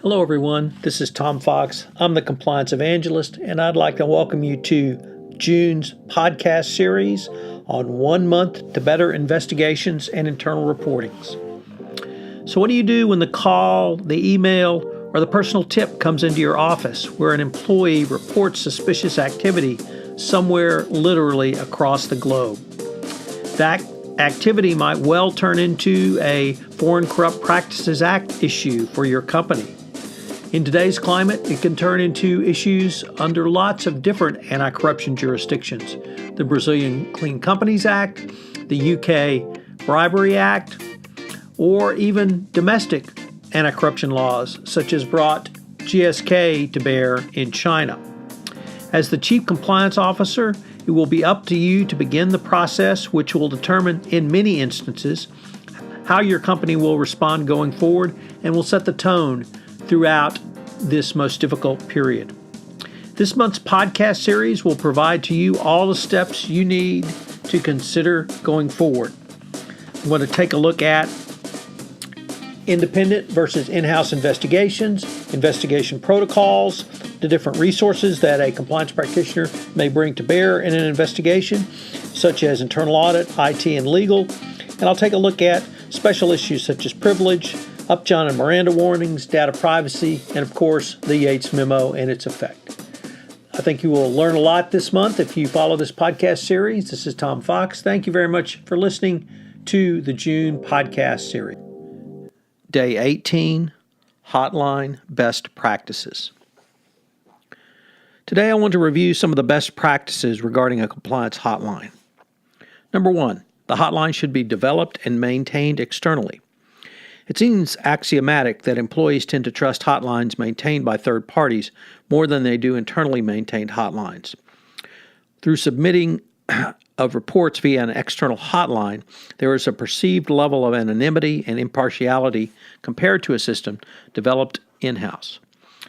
Hello everyone, this is Tom Fox. I'm the Compliance Evangelist, and I'd like to welcome you to June's podcast series on 1 month to better investigations and internal reportings. So what do you do when the call, the email, or the personal tip comes into your office where an employee reports suspicious activity somewhere literally across the globe? That activity might well turn into a Foreign Corrupt Practices Act issue for your company. In today's climate, it can turn into issues under lots of different anti-corruption jurisdictions. The Brazilian Clean Companies Act, the UK Bribery Act, or even domestic anti-corruption laws, such as brought GSK to bear in China. As the Chief Compliance Officer, it will be up to you to begin the process, which will determine, in many instances, how your company will respond going forward and will set the tone throughout this most difficult period. This month's podcast series will provide to you all the steps you need to consider going forward. I'm going to take a look at independent versus in-house investigations, investigation protocols, the different resources that a compliance practitioner may bring to bear in an investigation, such as internal audit, IT, and legal. And I'll take a look at special issues such as privilege, Upjohn and Miranda warnings, data privacy, and of course, the Yates memo and its effect. I think you will learn a lot this month if you follow this podcast series. This is Tom Fox. Thank you very much for listening to the June podcast series. Day 18, Hotline Best Practices. Today I want to review some of the best practices regarding a compliance hotline. Number 1, the hotline should be developed and maintained externally. It seems axiomatic that employees tend to trust hotlines maintained by third parties more than they do internally maintained hotlines. Through submitting of reports via an external hotline, there is a perceived level of anonymity and impartiality compared to a system developed in-house.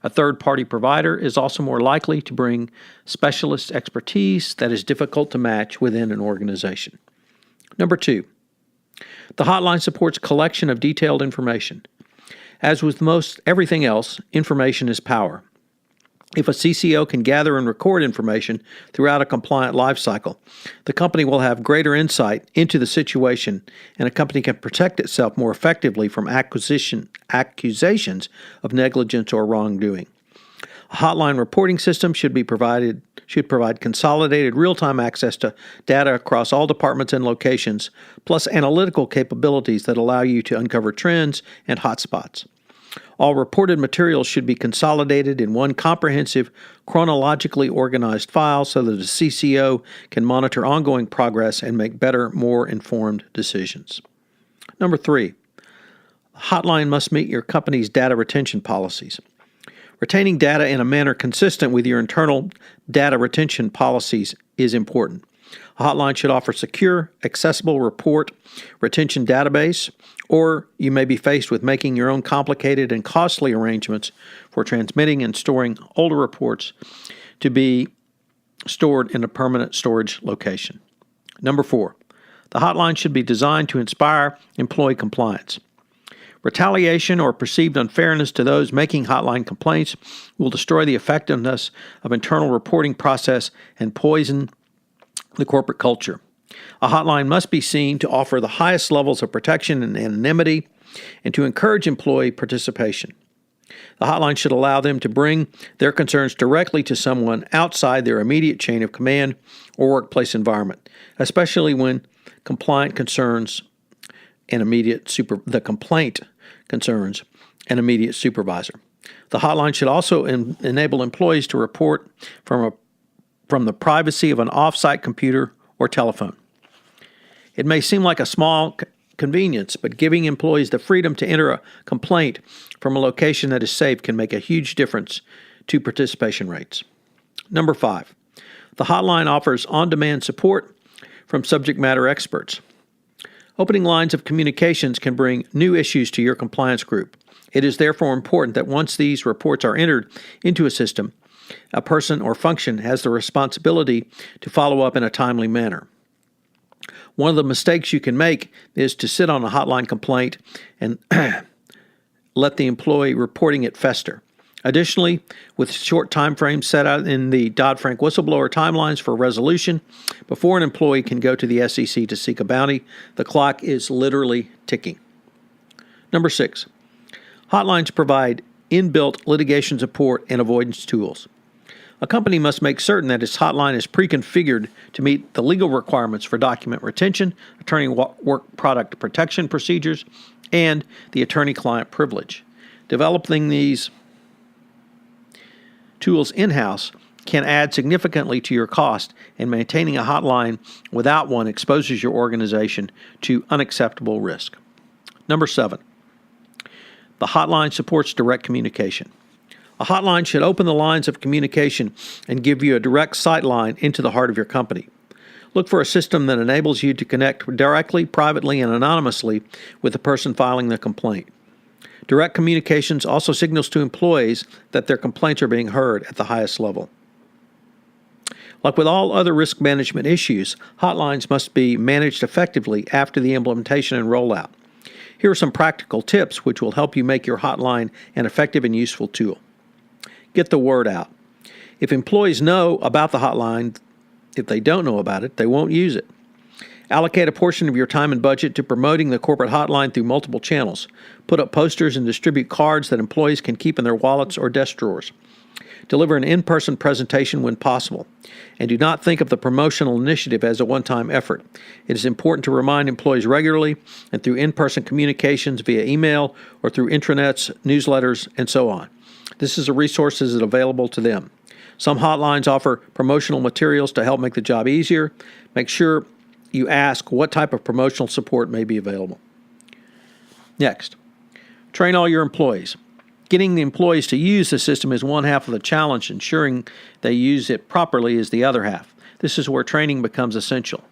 A third-party provider is also more likely to bring specialist expertise that is difficult to match within an organization. Number 2, the hotline supports collection of detailed information. As with most everything else, information is power. If a CCO can gather and record information throughout a compliant lifecycle, the company will have greater insight into the situation, and a company can protect itself more effectively from accusations of negligence or wrongdoing. A hotline reporting system should provide consolidated real-time access to data across all departments and locations, plus analytical capabilities that allow you to uncover trends and hotspots. All reported materials should be consolidated in one comprehensive, chronologically organized file so that the CCO can monitor ongoing progress and make better, more informed decisions. Number 3, the hotline must meet your company's data retention policies. Retaining data in a manner consistent with your internal data retention policies is important. A hotline should offer secure, accessible report retention database, or you may be faced with making your own complicated and costly arrangements for transmitting and storing older reports to be stored in a permanent storage location. Number 4, the hotline should be designed to inspire employee compliance. Retaliation or perceived unfairness to those making hotline complaints will destroy the effectiveness of internal reporting process and poison the corporate culture. A hotline must be seen to offer the highest levels of protection and anonymity and to encourage employee participation. The hotline should allow them to bring their concerns directly to someone outside their immediate chain of command or workplace environment, especially when complaint concerns an immediate supervisor. The hotline should also enable employees to report from the privacy of an off-site computer or telephone. It may seem like a small convenience, but giving employees the freedom to enter a complaint from a location that is safe can make a huge difference to participation rates. Number 5, the hotline offers on-demand support from subject matter experts. Opening lines of communications can bring new issues to your compliance group. It is therefore important that once these reports are entered into a system, a person or function has the responsibility to follow up in a timely manner. One of the mistakes you can make is to sit on a hotline complaint and let the employee reporting it fester. Additionally, with short time frames set out in the Dodd-Frank whistleblower timelines for resolution, before an employee can go to the SEC to seek a bounty, the clock is literally ticking. Number 6, hotlines provide inbuilt litigation support and avoidance tools. A company must make certain that its hotline is pre-configured to meet the legal requirements for document retention, attorney work product protection procedures, and the attorney-client privilege. Developing these tools in-house can add significantly to your cost, and maintaining a hotline without one exposes your organization to unacceptable risk. Number 7, the hotline supports direct communication. A hotline should open the lines of communication and give you a direct sight line into the heart of your company. Look for a system that enables you to connect directly, privately, and anonymously with the person filing the complaint. Direct communications also signals to employees that their complaints are being heard at the highest level. Like with all other risk management issues, hotlines must be managed effectively after the implementation and rollout. Here are some practical tips which will help you make your hotline an effective and useful tool. Get the word out. If employees know about the hotline, if they don't know about it, they won't use it. Allocate a portion of your time and budget to promoting the corporate hotline through multiple channels. Put up posters and distribute cards that employees can keep in their wallets or desk drawers. Deliver an in-person presentation when possible. And do not think of the promotional initiative as a one-time effort. It is important to remind employees regularly and through in-person communications via email or through intranets, newsletters, and so on. This is a resource that is available to them. Some hotlines offer promotional materials to help make the job easier. Make sure you ask what type of promotional support may be available. Next, train all your employees. Getting the employees to use the system is one half of the challenge. Ensuring they use it properly is the other half. This is where training becomes essential.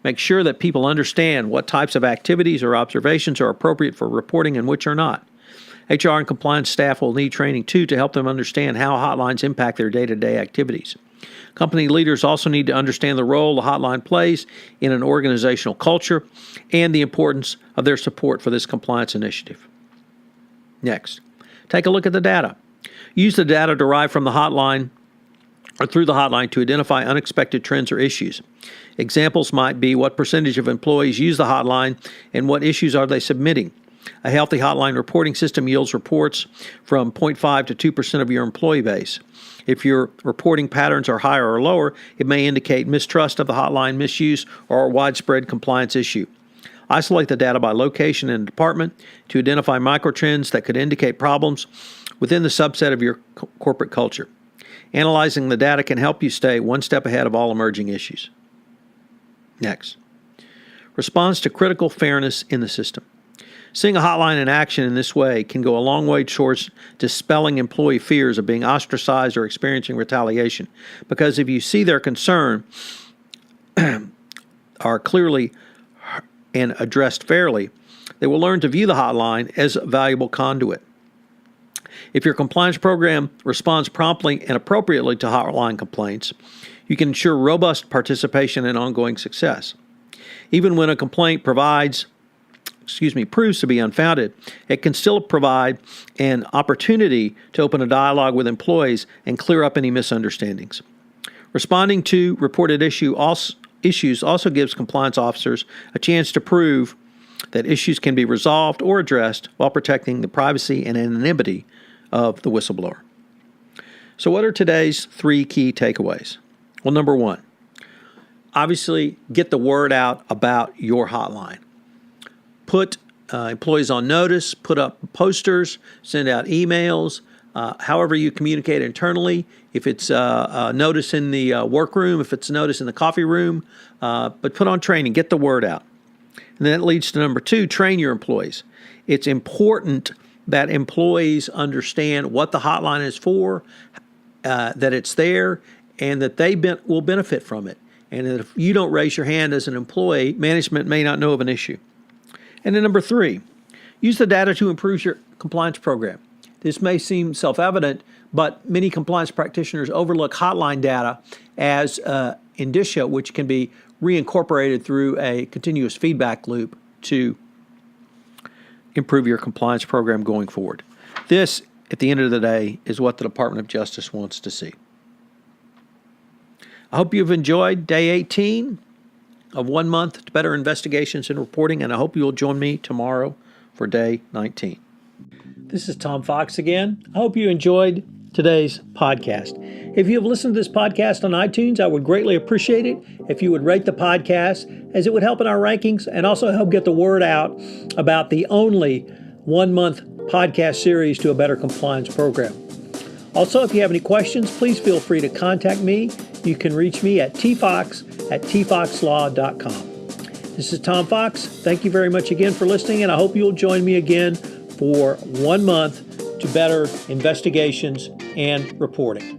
Make sure that people understand what types of activities or observations are appropriate for reporting and which are not. HR and compliance staff will need training, too, to help them understand how hotlines impact their day-to-day activities. Company leaders also need to understand the role the hotline plays in an organizational culture and the importance of their support for this compliance initiative. Next, take a look at the data. Use the data derived from the hotline or through the hotline to identify unexpected trends or issues. Examples might be what percentage of employees use the hotline and what issues are they submitting. A healthy hotline reporting system yields reports from 0.5 to 2% of your employee base. If your reporting patterns are higher or lower, it may indicate mistrust of the hotline, misuse, or a widespread compliance issue. Isolate the data by location and department to identify microtrends that could indicate problems within the subset of your corporate culture. Analyzing the data can help you stay one step ahead of all emerging issues. Next, response to critical fairness in the system. Seeing a hotline in action in this way can go a long way towards dispelling employee fears of being ostracized or experiencing retaliation, because if you see their concern are clearly and addressed fairly, they will learn to view the hotline as a valuable conduit. If your compliance program responds promptly and appropriately to hotline complaints, you can ensure robust participation and ongoing success. Even when a complaint proves to be unfounded, it can still provide an opportunity to open a dialogue with employees and clear up any misunderstandings. Responding to reported issues also gives compliance officers a chance to prove that issues can be resolved or addressed while protecting the privacy and anonymity of the whistleblower. So what are today's 3 key takeaways? Well, number 1, obviously get the word out about your hotline. Put employees on notice, put up posters, send out emails, however you communicate internally. If it's a notice in the workroom, if it's a notice in the coffee room, but put on training, get the word out. And then it leads to number 2, train your employees. It's important that employees understand what the hotline is for, that it's there, and that they will benefit from it. And that if you don't raise your hand as an employee, management may not know of an issue. And then number 3, use the data to improve your compliance program. This may seem self-evident, but many compliance practitioners overlook hotline data as indicia, which can be reincorporated through a continuous feedback loop to improve your compliance program going forward. This, at the end of the day, is what the Department of Justice wants to see. I hope you've enjoyed day 18 of 1 month to better investigations and reporting, and I hope you'll join me tomorrow for day 19. This is Tom Fox again. I hope you enjoyed today's podcast. If you have listened to this podcast on iTunes, I would greatly appreciate it if you would rate the podcast, as it would help in our rankings and also help get the word out about the only 1 month podcast series to a better compliance program. Also, if you have any questions, please feel free to contact me. You can reach me at tfox@tfoxlaw.com. This is Tom Fox. Thank you very much again for listening, and I hope you'll join me again for 1 month to better investigations and reporting.